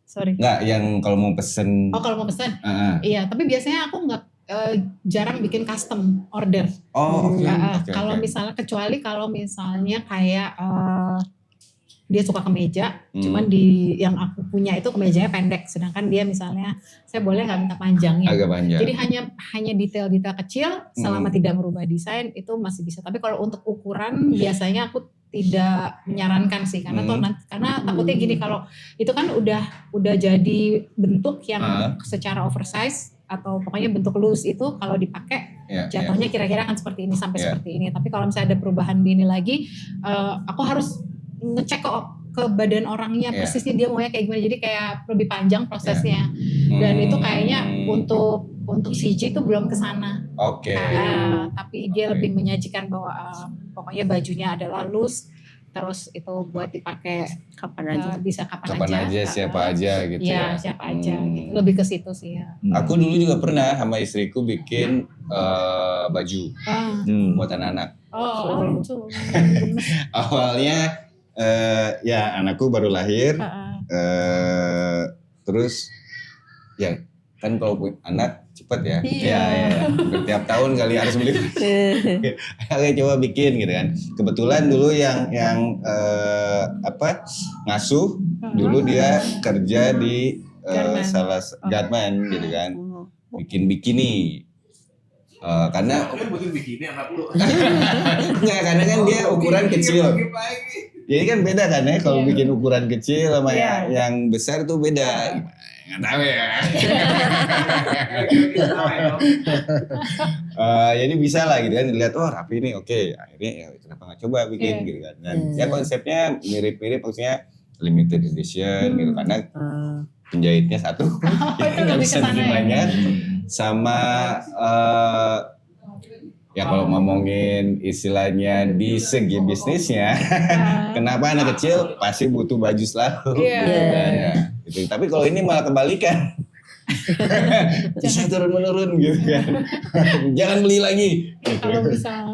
Sorry. Enggak, yang kalau mau pesen. Kalau mau pesen? Iya, tapi biasanya aku nggak jarang bikin custom order. Kalau misalnya, kecuali kalau misalnya kayak dia suka kemeja, cuman yang aku punya itu kemejanya pendek, sedangkan dia misalnya saya boleh nggak minta panjangnya. Agak panjang. Jadi hanya detail-detail kecil, selama tidak merubah desain itu masih bisa. Tapi kalau untuk ukuran biasanya aku tidak menyarankan sih, karena karena takutnya gini, kalau itu kan udah jadi bentuk yang secara oversize atau pokoknya bentuk loose, itu kalau dipakai jatuhnya kira-kira kan seperti ini sampai seperti ini. Tapi kalau misalnya ada perubahan ini lagi, aku harus ngecek ke badan orangnya persisnya dia maunya kayak gimana, jadi kayak lebih panjang prosesnya. Dan itu kayaknya untuk CJ itu belum kesana. Tapi dia lebih menyajikan bahwa pokoknya bajunya adalah loose, terus itu buat dipakai kapan aja, bisa kapan aja, siapa aja gitu ya. Siapa aja gitu. Lebih ke situ sih ya. Aku dulu juga pernah sama istriku bikin baju buat anak-anak. Lucu. Awalnya ya anakku baru lahir, terus ya kan kalau punya anak cepet ya, setiap tahun kali harus beli. Oke, coba bikin gitu kan. Kebetulan dulu yang ngasuh dulu dia kerja di salah garment gitu kan, bikin bikini. Karena bikin bikini anak lu. Enggak, karena kan dia ukuran kecil. Jadi kan beda kan ya, kalau bikin ukuran kecil sama yang besar tuh beda. Nggak tahu ya. Jadi bisa lah gitu kan, dilihat rapi nih, oke. Akhirnya ya kenapa nggak coba bikin gitu kan. Dan ya konsepnya mirip-mirip, maksudnya limited edition gitu, karena penjahitnya satu, nggak bisa bikin banyak. Sama ya kalau ngomongin istilahnya di segi bisnisnya, kenapa anak kecil pasti butuh baju selalu. Gitu. Tapi kalau ini malah kebalikan. Bisa turun-menurun gitu kan. Jangan beli lagi. Kalau bisa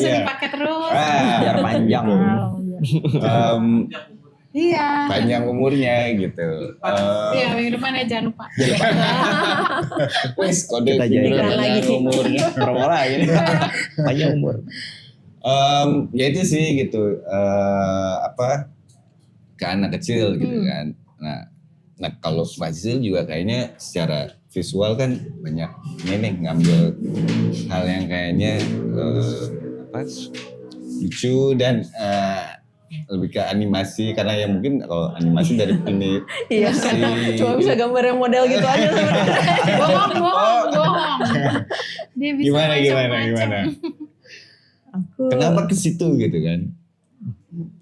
dipakai terus. Biar panjang. Panjang umurnya gitu. Minggu depan ya jangan lupa. Wes kode kita jadikan lagi umurnya. Promo lagi. Panjang umur. Ya itu sih gitu. Ke anak kecil gitu kan. Nah kalau Fazil juga kayaknya secara visual kan banyak ini ngambil hal yang kayaknya lucu dan lebih ke animasi karena ya mungkin kalau animasi dari ini Iya, karena cuma bisa gambar yang model gitu aja sebenarnya. bohong. Dia bisa gimana? Aku Kenapa ke situ gitu kan?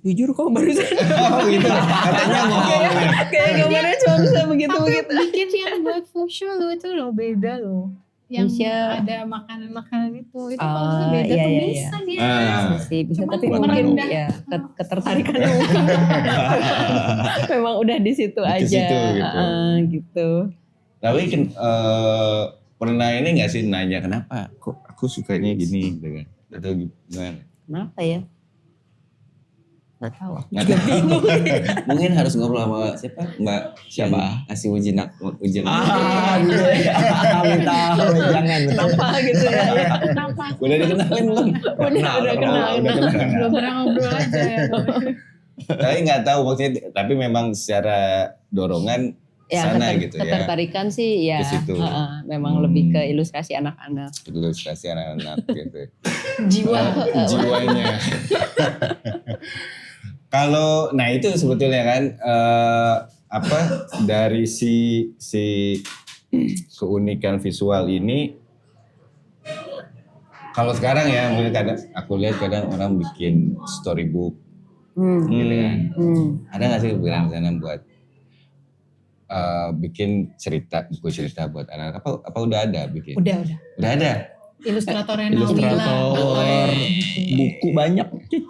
jujur kok barusan Oh gitu. Katanya ngomong. kayak gambarnya cuma bisa begitu-begitu. Bikin yang buat Fushu lu itu loh beda loh. Yang Fusha. ada makanan-makanan itu kalau Oh, itu beda iya, tuh iya, bisa dia. Sih bisa Cuman tapi buat mungkin merendah. ya ketertarikannya mungkin memang udah di situ Di aja situ, gitu. gitu. Tapi pernah ini nggak sih nanya kenapa? Kok aku sukanya gini gitu kan? Atau gimana? Kenapa ya? Gak tahu. Nggak tahu. Mungkin harus ngobrol sama siapa? Mbak Siapa? Kasih ujian. Minta jangan. Kenapa gitu ya? Kenapa? Udah dikenalin belum? Udah kenal. Belum pernah ngobrol aja ya. Tapi nggak tahu maksudnya. Tapi memang secara dorongan Ya, sana gitu ya. ketertarikan sih ya. Ke situ. Memang lebih ke ilustrasi anak-anak. Ilustrasi anak-anak gitu. Jiwanya. Kalau, nah itu sebetulnya kan dari si keunikan visual ini. Kalau sekarang ya, mungkin kadang aku lihat kadang orang bikin storybook, gitu kan. Ada nggak sih kepikiran sana buat bikin buku cerita buat anak? Apa udah ada bikin? Udah. Udah ada. Ilustratornya Ilustrator, buku banyak.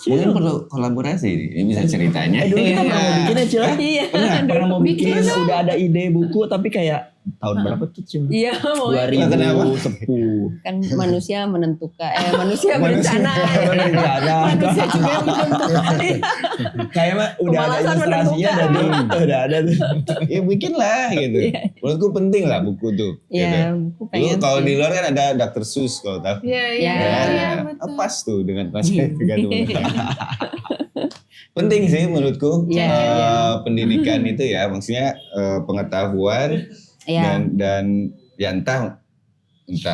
Mungkin perlu kolaborasi ini bisa ceritanya. Dulu kita pernah mau bikin aja. Iya. Pernah mau bikin, udah ada ide buku tapi kayak tahun berapa tuh Cim? Iya, mau 2010. kan manusia menentukan manusia berencana. Manusia juga yang menentukan. Kayak mah udah ada Pemalasan ilustrasinya menentukan. udah ada tuh. Ya bikin lah gitu. Menurutku penting lah buku tuh. Iya, Gitu. aku pengen Kalau sih. di luar kan ada Dr. Seuss kalau tahu. Iya, betul. Pas tuh dengan konsep gitu. Penting sih menurutku pendidikan itu ya, maksudnya pengetahuan dan ya entah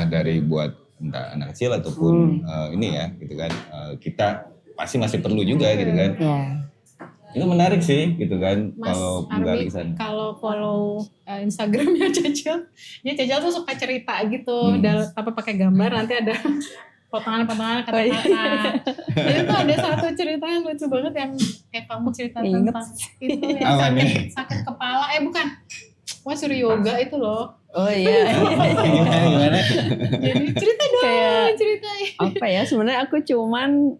dari buat entah anak kecil ataupun ini ya gitu kan, kita pasti masih perlu juga gitu kan. Iya. Itu menarik sih gitu kan Mas kalau Arbi, menggali sana. kalau follow Instagramnya Cecil, Cecil tuh suka cerita gitu, tapi pakai gambar nanti ada potongan-potongan kata-kata. Jadi tuh ada satu cerita yang lucu banget yang kayak kamu cerita Ingat. tentang itu yang Apa nih? sakit kepala, bukan. Wah suruh yoga itu loh. Oh iya. Gimana? Jadi cerita dong, Kayak- ceritain. Apa ya? Sebenarnya aku cuman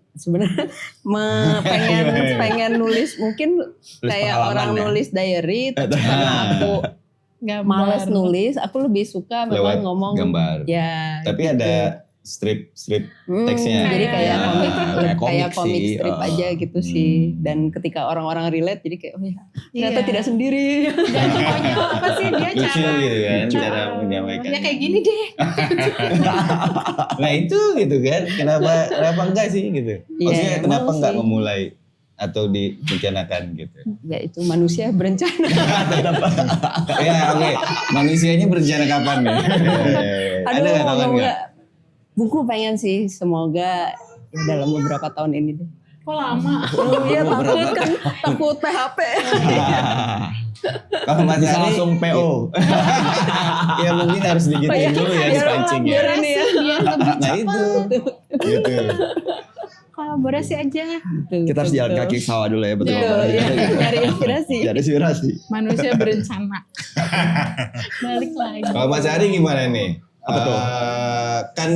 pengen nulis mungkin kayak pengalaman orang ya? nulis diary, tapi karena aku Gambar. males nulis, aku lebih suka Lewat memang ngomong gambar. ya. Tapi gitu. ada strip teksnya. Jadi kayak Ya, komik, kayak kayak komik komik sih, strip aja gitu sih. Dan ketika orang-orang relate, jadi kayak oh ya ternyata Iya. tidak sendiri. Dan pokoknya apa sih dia lucu cara gitu kan, cara menyampaikan. ya kayak gini deh. Nah itu gitu kan, kenapa enggak sih gitu? Maksudnya Iya, kenapa emang enggak sih. memulai atau direncanakan gitu? Ya itu manusia berencana. Ya oke, manusianya berencana kapan nih? Ada Aduh, nggak kawan nggak? moga buku pengen sih, semoga ya dalam beberapa tahun ini deh. Kok lama? Iya takut PHP. Kalau Mas Bisa Ari, langsung PO. ya mungkin harus digituin dulu ya dipancing ya. biar ini ya. Biar lebih Nah itu, gitu. kolaborasi aja. Kita harus jalan kaki sawah dulu ya betul. Betul, ya. Nyari inspirasi. Jadi inspirasi. Manusia berencana. Balik lagi. Kalau Mas Ari gimana nih? Apa tuh? Kan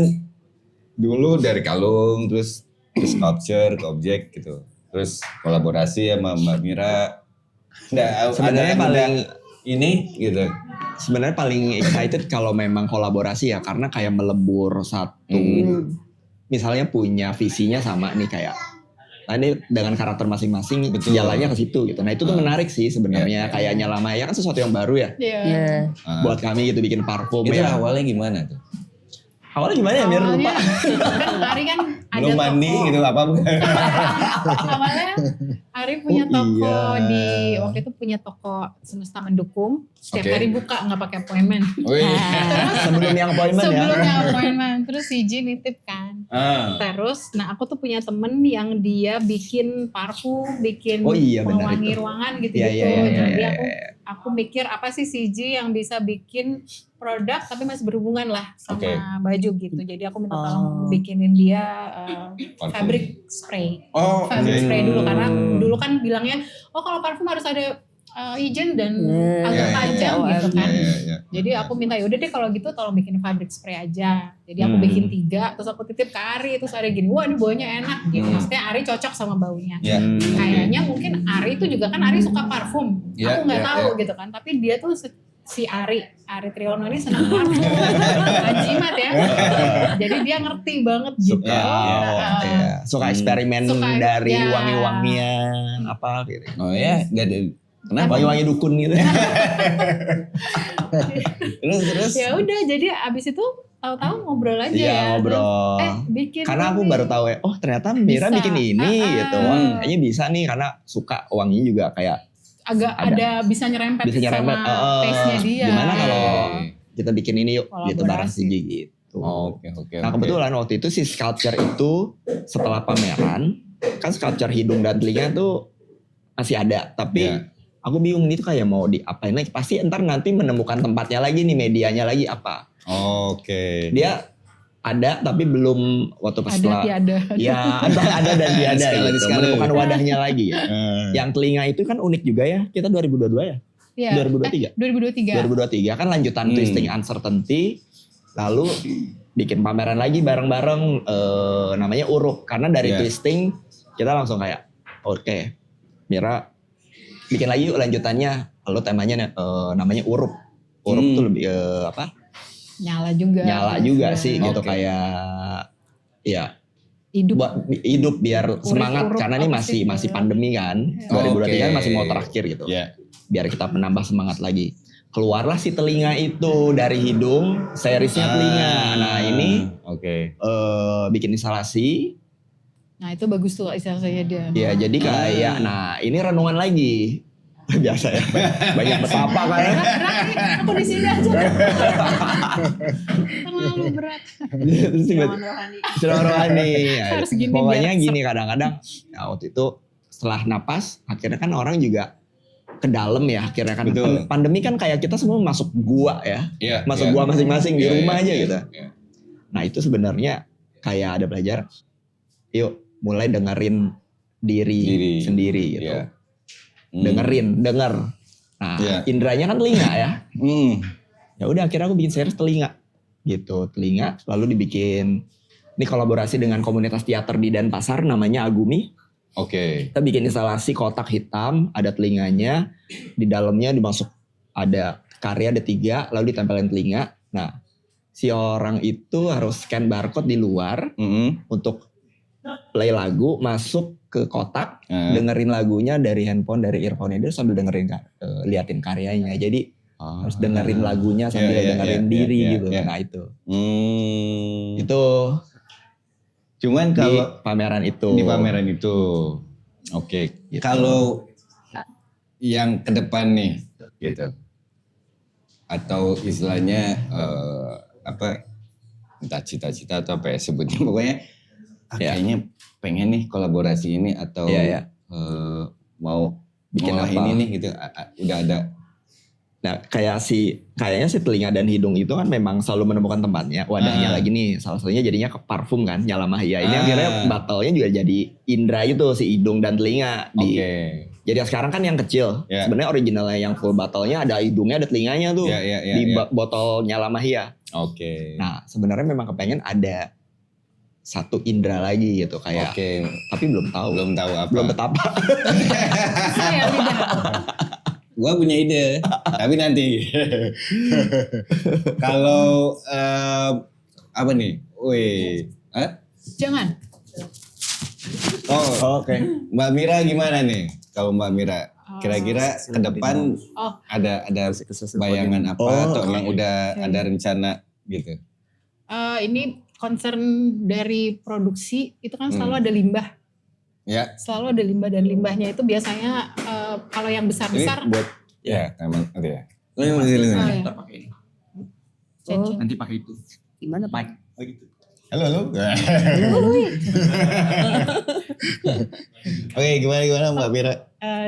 dulu dari kalung, terus ke sculpture, ke objek gitu. Terus kolaborasi sama Mbak Mira. Sebenarnya ada paling ini gitu. sebenarnya paling excited kalau memang kolaborasi ya karena kayak melebur satu misalnya punya visinya sama nih kayak nah ini dengan karakter masing-masing Betul. jalannya ke situ gitu. Nah itu tuh menarik sih sebenarnya kayak nyala Maya kan sesuatu yang baru ya Iya. Ya. buat kami gitu bikin parfum Itu ya. awalnya gimana tuh? Awalnya gimana ya biar lupa. Kan Ari kan ada Belum mandi toko. gitu apa? Awalnya Ari punya Oh, toko iya. waktu itu punya toko Semesta Mendukung. Setiap Oke. hari buka nggak pakai appointment. Wih. Sebelum yang appointment ya. Sebelumnya appointment. Terus si Ji nitip kan. Terus, nah aku tuh punya temen yang dia bikin parfum, bikin Oh iya, benar pewangi itu. ruangan gitu-gitu. Iya. Jadi aku mikir apa sih CG yang bisa bikin produk tapi masih berhubungan lah sama baju gitu. Jadi aku minta tolong bikinin dia fabric spray. Fabric spray dulu karena dulu kan bilangnya, oh kalau parfum harus ada hijau dan agak tajam gitu kan. Jadi aku minta yaudah deh kalau gitu tolong bikin fabric spray aja. Jadi aku bikin 3, terus aku titip ke Ari, terus Ari gini, wah ini baunya enak gitu. Maksudnya Ari cocok sama baunya. Kayaknya mungkin Ari itu juga kan Ari suka parfum. Aku nggak tahu gitu kan, tapi dia tuh si Ari Triyono ini senang parfum, jimat ya. Jadi dia ngerti banget gitu. Suka eksperimen dari wangi-wanginya apa gitu. Oh ya, gak ada. Kenapa? Wangi-wangi dukun gitu. Terus. Ya udah, jadi abis itu tahu-tahu ngobrol aja Iya, ya. ngobrol. Bikin Karena aku baru tahu ya, oh ternyata Mira bisa. bikin ini gitu. Kayaknya bisa nih karena suka wanginya juga kayak agak ada bisa nyerempet nyerempet. sama taste-nya dia. Gimana kalau kita bikin ini yuk gitu bareng Kolaborasi. CG gitu. Oke. Nah kebetulan waktu itu si sculpture itu setelah pameran, kan sculpture hidung dan telinga tuh masih ada. Tapi aku bingung ini tuh kayak mau diapain lagi. Pasti ntar nanti menemukan tempatnya lagi nih, medianya lagi apa. Oke. Dia ada tapi belum waktu pas setelah. Ada. Ya ada dan tiada gitu. Sekali. Menemukan wadahnya lagi ya. Yang telinga itu kan unik juga ya. Kita 2022 ya? Iya. 2023. 2023 kan lanjutan Twisting Uncertainty. Lalu bikin pameran lagi bareng-bareng namanya Urup. Karena dari Twisting kita langsung kayak oke, Mira bikin lagi yuk lanjutannya. Lalu temanya namanya Urup. Urup tuh lebih Nyala juga sih gitu kayak ya hidup. buat hidup biar semangat Urup karena ini apa sih? masih pandemi kan. 2023 kan masih mau terakhir gitu. Biar kita menambah semangat lagi. Keluarlah si telinga itu dari hidung, seriesnya telinga. Nah ini bikin instalasi. Nah itu bagus tuh istilahnya dia. Ya jadi kayak, nah ini renungan lagi. Biasa ya, banyak betapa kan. Berat nih, aku di sini aja. Terlalu berat. Sudah rohani. Harus gini Pokoknya biar gini kadang-kadang, ya waktu itu setelah napas, akhirnya kan orang juga ke dalam ya. Akhirnya kan pandemi kan kayak kita semua masuk gua ya. Masuk gua masing-masing di rumah aja gitu. Nah itu sebenarnya kayak ada belajar. Yuk mulai dengerin diri sendiri gitu. Denger. Nah, indranya kan telinga ya. Ya udah akhirnya aku bikin series telinga. Gitu, telinga lalu dibikin ini kolaborasi dengan komunitas teater di Denpasar namanya Agumi. Kita bikin instalasi kotak hitam, ada telinganya, di dalamnya dimasuk ada karya ada 3 lalu ditempelin telinga. Nah, si orang itu harus scan barcode di luar untuk play lagu, masuk ke kotak, dengerin lagunya dari handphone, dari earphone dia sambil dengerin liatin karyanya. Jadi harus dengerin lagunya sambil dengerin diri gitu. Nah itu. Itu cuman kalau di pameran itu. Gitu. Kalau yang ke depan nih gitu. Atau istilahnya entah cita-cita atau apa ya sebutnya, pokoknya kayaknya pengen nih kolaborasi ini atau mau bikin apa ini nih gitu, udah ada. Nah kayaknya si telinga dan hidung itu kan memang selalu menemukan tempatnya, wadahnya lagi nih, salah satunya jadinya ke parfum kan, Nyala Mahia. Ini akhirnya battle-nya juga jadi indra itu, si hidung dan telinga. Jadi sekarang kan yang kecil, sebenarnya originalnya yang full battle-nya ada hidungnya, ada telinganya tuh di botol Nyala Mahia. Nah sebenarnya memang kepengen ada satu indra lagi gitu kayak, tapi belum tahu apa, belum betapa. Saya tidak. Gua punya ide, tapi nanti. Kalau apa nih? Jangan. Mbak Mira gimana nih? Kalau Mbak Mira, kira-kira ke depan ada bayangan apa atau emang udah ada rencana gitu? Ini concern dari produksi itu kan selalu ada limbah. Selalu ada limbah, dan limbahnya itu biasanya kalau yang besar-besar. Ini buat emang ada ya. Nanti pakai itu. Gimana Pak? Gitu. Halo. Oke, gimana Mbak Mira?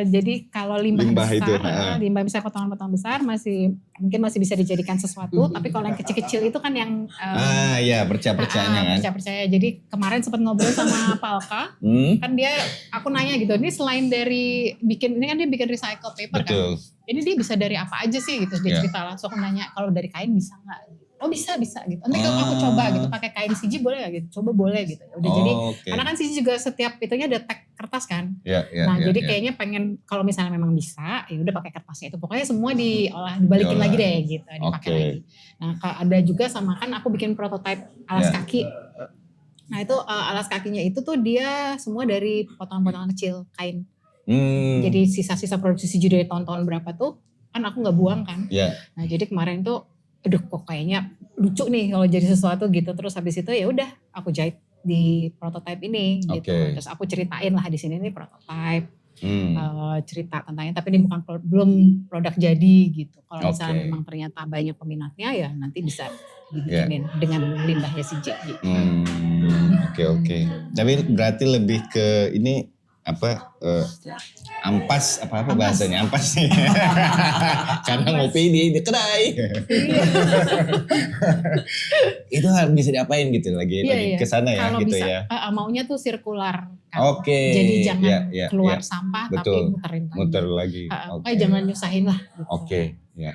Jadi kalau limbah Limbah besar, itu, limbah besar potongan-potongan besar mungkin masih bisa dijadikan sesuatu. Tapi kalau yang kecil-kecil itu kan yang Iya, percaya-percayanya kan. percaya. Jadi kemarin sempat ngobrol sama Palka, kan aku nanya gitu, ini selain dari ini kan dia bikin recycle paper Betul. kan. Ini dia bisa dari apa aja sih gitu. Dia Iya. cerita langsung nanya, kalau dari kain bisa nggak? Oh bisa gitu. Nanti kalau aku coba gitu, pakai kain CG boleh nggak gitu? Coba boleh gitu. Udah jadi, Oke. karena kan CG juga setiap itunya ada tag kertas kan. Iya. Nah jadi kayaknya pengen kalau misalnya memang bisa, ya udah pakai kertasnya itu. Pokoknya semua dibalikin Diolah. lagi deh gitu, dipakai Oke. lagi. Nah ada juga sama kan aku bikin prototipe alas Ya. kaki. Nah itu alas kakinya itu tuh dia semua dari potongan-potongan kecil kain. Jadi sisa-sisa produksi CG dari tahun-tahun berapa tuh kan aku nggak buang kan. Iya. Nah jadi kemarin tuh, aduh kok kayaknya lucu nih kalau jadi sesuatu gitu. Terus habis itu ya udah aku jahit di prototipe ini gitu. Oke. Terus aku ceritain lah di sini nih prototipe, cerita tentangnya. Tapi ini belum produk jadi gitu. Kalau misalnya Oke. memang ternyata banyak peminatnya ya nanti bisa dibikinin dengan limbahnya CJ gitu. Oke. Tapi berarti lebih ke ini apa ampas apa bahasanya ampas nih. Karena ngopi di kedai. Itu harus bisa diapain gitu lagi Iya. ke sana ya Kalau gitu bisa, ya. maunya tuh sirkular. Kan? Oke. Jadi jangan Ya, keluar ya. sampah Betul. tapi muterin lagi. Muter lagi. Kayak jangan nyusahin lah. Gitu. Oke. Ya.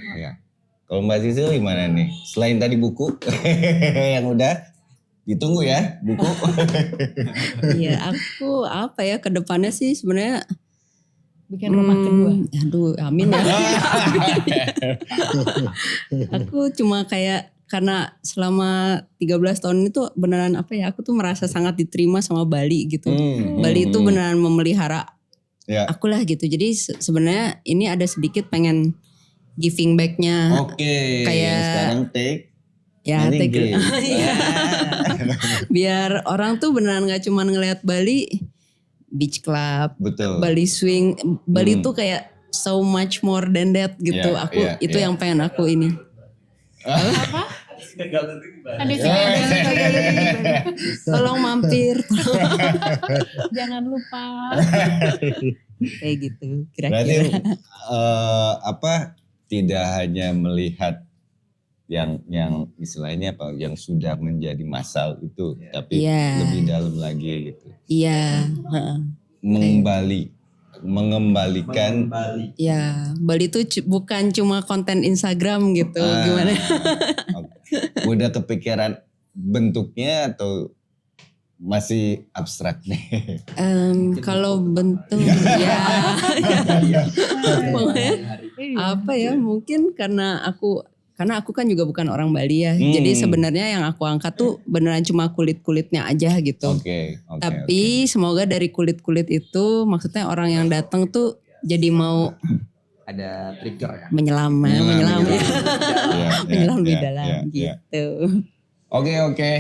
Kalau Mbak Sisil gimana nih? Selain tadi buku yang udah ditunggu ya buku. Iya, aku apa ya kedepannya sih sebenarnya Bikin rumah kedua. Aduh, amin ya. Aku cuma kayak karena selama 13 tahun itu beneran apa ya, aku tuh merasa sangat diterima sama Bali gitu. Bali itu beneran memelihara Ya. aku lah gitu. Jadi sebenarnya ini ada sedikit pengen giving back-nya. Oke. Kayak- Sekarang take. Ya, Ini take it. game. Iya. Biar orang tuh beneran gak cuma ngelihat Bali beach club, Betul. Bali swing, Bali tuh kayak so much more than that gitu. Iya, Itu iya. yang pengen aku ini. Apa? Ada sih Tolong mampir, jangan lupa. kayak gitu Berarti kira-kira. tidak hanya melihat yang istilahnya apa yang sudah menjadi massal itu, tapi Iya. lebih dalam lagi gitu. Iya, heeh. Mengembalikan. Ya, Bali tuh bukan cuma konten Instagram gitu, gimana? Udah kepikiran bentuknya atau masih abstrak nih? Kalau bentuk ya, pokoknya apa ya? Mungkin karena aku kan juga bukan orang Bali ya. Jadi sebenarnya yang aku angkat tuh beneran cuma kulit-kulitnya aja gitu. Oke. Tapi semoga dari kulit-kulit itu maksudnya orang yang datang tuh jadi mau Ada trigger ya. menyelam Iya, menyelam di iya, dalam iya. gitu. Oke.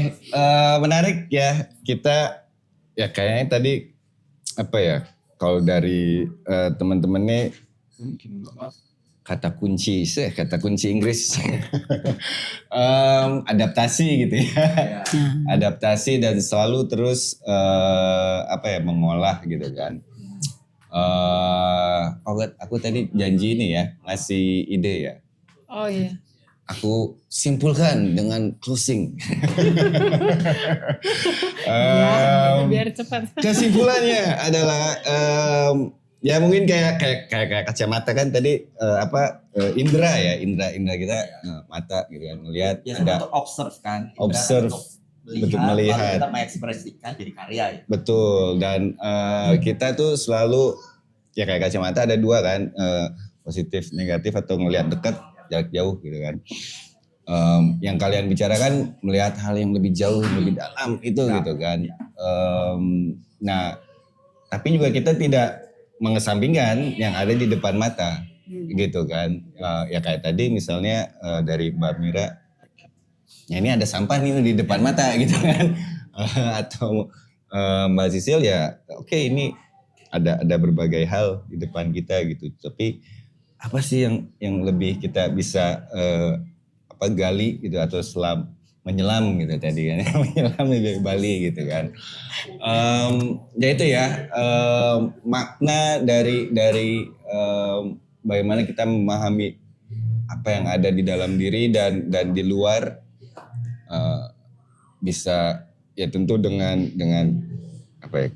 Menarik ya. Kita ya kayaknya tadi apa ya? Kalau dari teman-teman nih kata kunci Inggris adaptasi gitu ya. Adaptasi dan selalu terus mengolah gitu kan. Aku tadi janji ini ya ngasih ide ya. Oh iya. Aku simpulkan dengan closing. Biar cepat. Kesimpulannya adalah ya mungkin kayak kacamata kan tadi indra kita mata gitu kan melihat Ya ada untuk observe kan. Observe, untuk melihat. Kita mengekspresikan jadi karya ya. betul dan kita tuh selalu ya kayak kacamata ada dua kan positif negatif atau ngelihat dekat jarak jauh gitu kan. Yang kalian bicarakan melihat hal yang lebih jauh lebih dalam itu gitu kan. Nah tapi juga kita tidak mengesampingkan yang ada di depan mata gitu kan. Ya kayak tadi misalnya dari Mbak Mira, ya ini ada sampah nih di depan mata gitu kan. Atau Mbak Sisil ya oke, ini ada berbagai hal di depan kita gitu. Tapi apa sih yang lebih kita bisa gali gitu atau menyelam gitu tadi kan, menyelam di Bali gitu kan. Ya itu ya, makna dari bagaimana kita memahami apa yang ada di dalam diri dan di luar, bisa ya tentu dengan apa ya,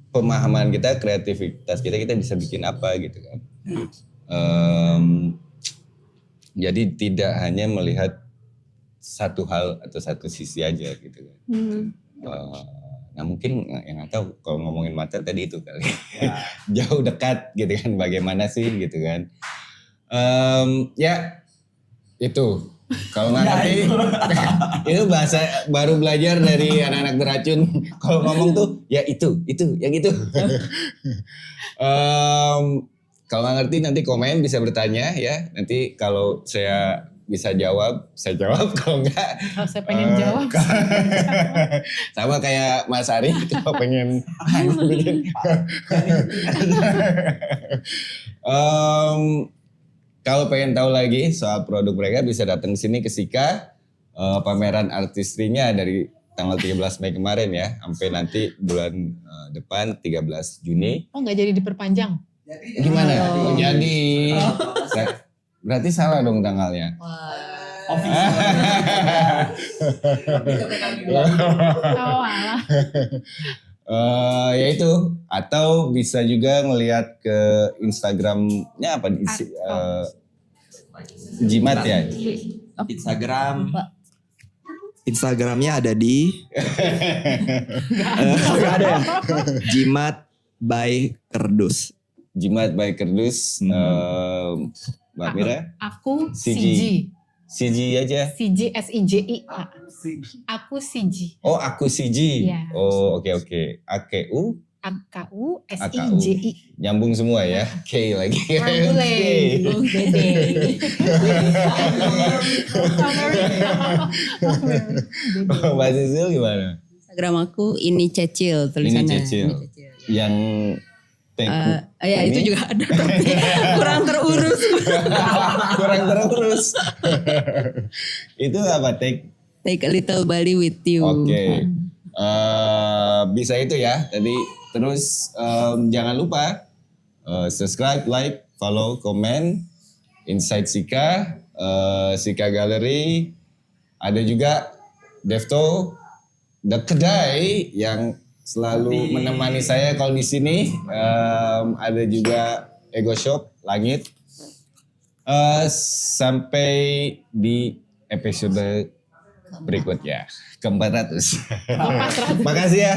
pemahaman kita, kreativitas kita bisa bikin apa gitu kan. Jadi tidak hanya melihat satu hal atau satu sisi aja gitu kan. Nah mungkin yang nggak tahu kalau ngomongin materi tadi itu kali jauh dekat gitu kan, bagaimana sih gitu kan. Ya itu kalau nggak ngerti itu bahasa baru belajar dari anak-anak beracun. Kalau ngomong tuh ya itu yang itu. Kalau nggak ngerti nanti komen, bisa bertanya ya. Nanti kalau saya bisa jawab, saya jawab. Kalau enggak, Kalau saya pengen jawab. sama kayak Mas Ari kalau pengen bikin. Kalau pengen tahu lagi soal produk mereka bisa datang ke sini ke Sika. Pameran artistrinya dari tanggal 13 Mei kemarin ya, sampai nanti bulan depan 13 Juni. Oh nggak jadi diperpanjang? Gimana? Oh, jadi. Berarti salah dong tanggalnya. Oh alah. Ya itu, atau bisa juga ngelihat ke Instagramnya apa? Jimat ya. Instagramnya ada di nggak ada ya? Jimat by Kerdus. Jimat by Kerdus. Mbak Mira? Aku CG. CG. CG aja. CG SIJI. Aku CG. Oh, aku CG. Iya. Oh, oke. AKU AKU SIJI. nyambung semua ya. K lagi. Bule. Mbak Sisil gimana? Instagram aku ini Cecil tulisannya. Ini Cecil. Yang Teku. Ya itu juga ada tapi kurang terurus. Kurang terurus. Itu apa? Take a little Bali with you. Oke. Bisa itu ya. Tadi terus jangan lupa subscribe, like, follow, komen Inside Sika, Sika Gallery. Ada juga Devto, The Kedai yang selalu menemani saya kalau di sini. Ada juga Ego Shop, Langit. Sampai di episode berikutnya ke 400. Makasih. Makasih ya.